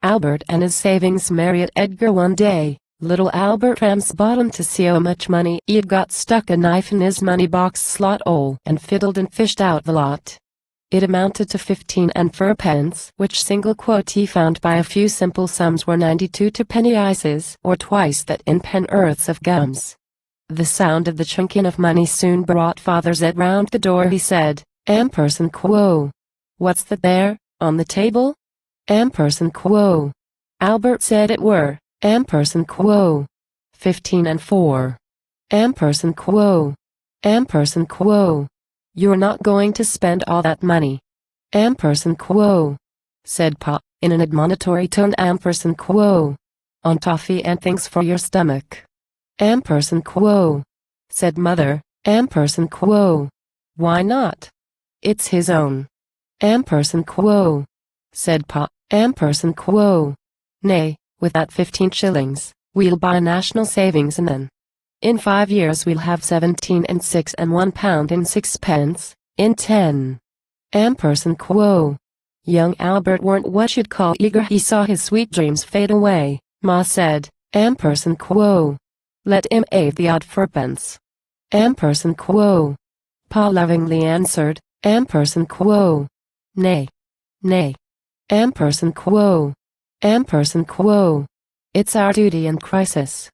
Albert and his savings. Marriott. Edgar. One day, little Albert rams bottom to see how much money he'd got. Stuck a knife in his money box slot hole and fiddled and fished out the lot. It amounted to 15 and 4 pence, which single quote he found by a few simple sums were 92 to penny ices, or twice that in pen-earths of gums. The sound of the chunking of money soon brought Father Zed round the door. He said, "Ampersand quo. What's that there, on the table?" "Ampersand quo." Albert said it were, "Ampersand quo. 15 and 4. Ampersand quo. Ampersand quo. You're not going to spend all that money." "Ampersand quo," said Pa, in an admonitory tone. "Ampersand quo. On toffee and things for your stomach." "Ampersand quo," said Mother. "Ampersand quo. Why not? It's his own." "Ampersand quo," said Pa. "Ampersand quo. Nay, with that 15 shillings, we'll buy national savings, and then in 5 years we'll have 17 and 6 and £1 and 6 in 10. Ampersand quo. Young Albert weren't what you'd call eager. He saw his sweet dreams fade away. Ma said, "Ampersand quo. Let him have the odd 4 pence." "Ampersand quo." Pa lovingly answered, "Ampersand quo. Nay. Nay. Ampersand quo. Ampersand quo. It's our duty in crisis.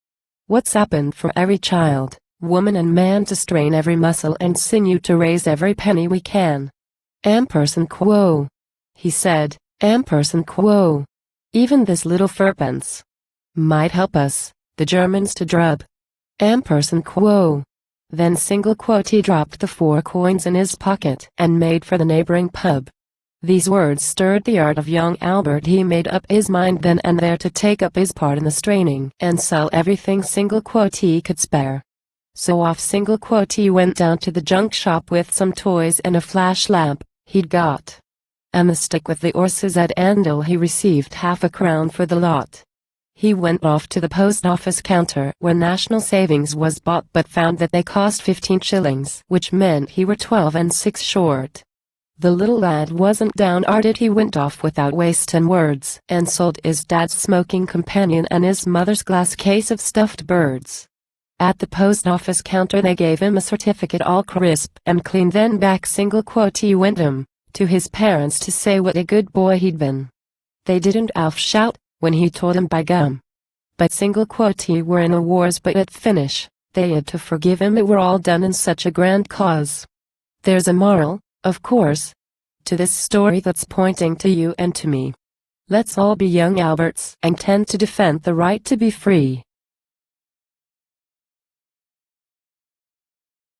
What's happened for every child, woman and man to strain every muscle and sinew to raise every penny we can. Ampersand quo." He said, "Ampersand quo. Even this little 4 pence might help us, the Germans, to drub. Ampersand quo." Then single quote he dropped the 4 coins in his pocket and made for the neighboring pub. These words stirred the heart of young Albert. He made up his mind then and there to take up his part in the straining and sell everything single quote he could spare. So off single quote he went down to the junk shop with some toys and a flash lamp he'd got, and the stick with the horses at handle. He received half a crown for the lot. He went off to the post office counter where national savings was bought, but found that they cost 15 shillings, which meant he were 12 and 6 short. The little lad wasn't downhearted. He went off without wasting words and sold his dad's smoking companion and his mother's glass case of stuffed birds. At the post office counter they gave him a certificate all crisp and clean. Then back single quote he went home to his parents to say what a good boy he'd been. They didn't half shout when he told him by gum. But single quote he were in a wars, but at finish they had to forgive him. It were all done in such a grand cause. There's a moral, of course, to this story that's pointing to you and to me. Let's all be young Alberts and tend to defend the right to be free.